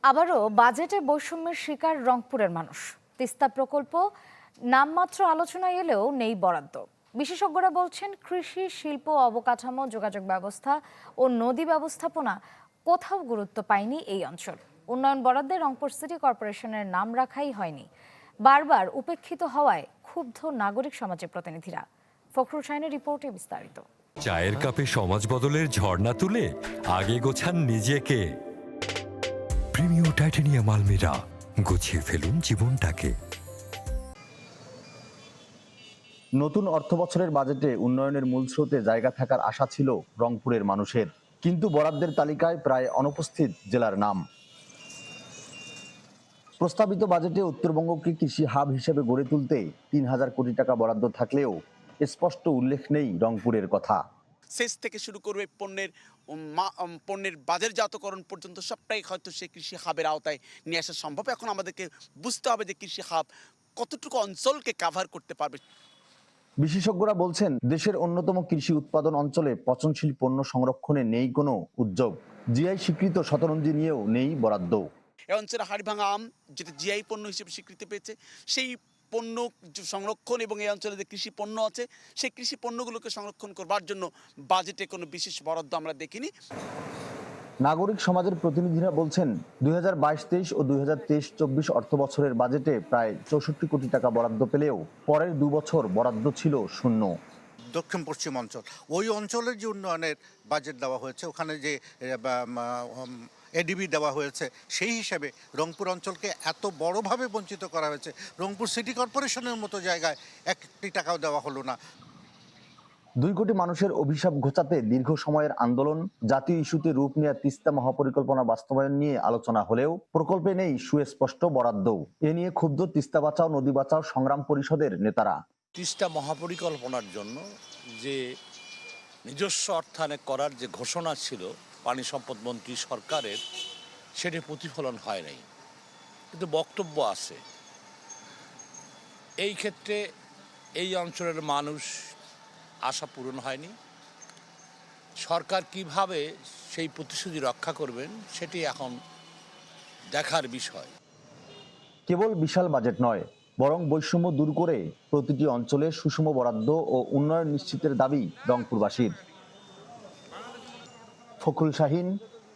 আবারও বাজেটে বৈষম্যের শিকার রংপুরের মানুষ। তিস্তা প্রকল্প নামমাত্র আলোচনায় এলেও নেই বরাদ্দ। বিশেষজ্ঞরা বলছেন, কৃষি, শিল্প, অবকাঠামো, যোগাযোগ ব্যবস্থা ও নদী ব্যবস্থাপনা কোথাও গুরুত্ব পায়নি এই অঞ্চল। উন্নয়ন বরাদ্দে রংপুর সিটি কর্পোরেশনের নাম রাখাই হয়নি। বারবার উপেক্ষিত হওয়ায় ক্ষুব্ধ নাগরিক সমাজের প্রতিনিধিরা। ফখরুল শাহিনের রিপোর্টে বিস্তারিত। চায়ের কাপে সমাজ বদলের ঝর্ণা তুলে আগে গোছান নিজেকে। প্রিমিয়ার টাইটানিয়াম আলমিরা, গুছিয়ে ফেলুন জীবনটাকে। নতুন অর্থবছরের বাজেটে উন্নয়নের মূল স্রোতে জায়গা থাকার আশা ছিল রংপুরের মানুষের, কিন্তু বরাদ্দের তালিকায় প্রায় অনুপস্থিত জেলার নাম। প্রস্তাবিত বাজেটে উত্তরবঙ্গকে কৃষি হাব হিসেবে গড়ে তুলতে ৩,০০০ কোটি টাকা বরাদ্দ থাকলেও স্পষ্ট উল্লেখ নেই রংপুরের কথা। সেচ থেকে শুরু করবে পণ্যের বাজারজাতকরণ পর্যন্ত সবটাই হয়তো সেই কৃষি হাবের আওতায় নিয়ে আসা সম্ভব। এখন আমাদেরকে বুঝতে হবে যে কৃষি হাব কতটুকু অঞ্চলকে কাভার করতে পারবে। বিশেষজ্ঞরা বলছেন, দেশের অন্যতম কৃষি উৎপাদন অঞ্চলে পচনশীল পণ্য সংরক্ষণে নেই কোনো উদ্যোগ। জিআই স্বীকৃত শতরঞ্জি নিয়েও নেই বরাদ্দ। এই অঞ্চলে হাড়ভাঙা আম, যেটা জিআই পণ্য হিসেবে স্বীকৃতি পেয়েছে, সেই পণ্য সংরক্ষণ এবং এই অঞ্চলে যে কৃষি পণ্য আছে সেই কৃষি পণ্যগুলোকে সংরক্ষণ করবার জন্য বাজেটে কোনো বিশেষ বরাদ্দ আমরা দেখিনি। নাগরিক সমাজের প্রতিনিধিরা বলছেন, 2022-23 ও 2023-24 অর্থ বছরের বাজেটে প্রায় 64 কোটি টাকা বরাদ্দ পেলেও পরের 2 বছর বরাদ্দ ছিল শূন্য। দক্ষিণ পশ্চিম অঞ্চল, ওই অঞ্চলের যে উন্নয়নের বাজেট দেওয়া হয়েছে, ওখানে যে এডিবি দেওয়া হয়েছে, সেই হিসেবে রংপুর অঞ্চলকে এত বড়ভাবে বঞ্চিত করা হয়েছে। রংপুর সিটি কর্পোরেশনের মতো জায়গায় 1 টাকাও দেওয়া হলো না। 2 কোটি মানুষের অভিশাপ ঘোচাতে দীর্ঘ সময়ের আন্দোলন, জাতীয় ইস্যুতে রূপ নেওয়া তিস্তা মহাপরিকল্পনা বাস্তবায়ন নিয়ে আলোচনা হলেও প্রকল্পে নেই সুস্পষ্ট বরাদ্দ। এ নিয়ে ক্ষুব্ধ তিস্তা বাঁচাও নদী বাঁচাও সংগ্রাম পরিষদের নেতারা। তিস্তা মহাপরিকল্পনার জন্য যে নিজস্ব অর্থায়ন করার যে ঘোষণা ছিল পানি সম্পদ মন্ত্রী সরকারের, সেটি প্রতিফলন হয় নাই, কিন্তু বক্তব্য আছে। এই ক্ষেত্রে এই অঞ্চলের মানুষ আশা পূরণ হয়নি। সরকার কিভাবে সেই প্রতিশ্রুতি রক্ষা করবেন সেটি এখন দেখার বিষয়। কেবল বিশাল বাজেট নয়, বরং বৈষম্য দূর করে প্রতিটি অঞ্চলে সুষম বরাদ্দ ও উন্নয়ন নিশ্চিতের দাবি রংপুরবাসীর। ফখরুল শাহিন,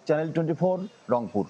চ্যানেল 24, রংপুর।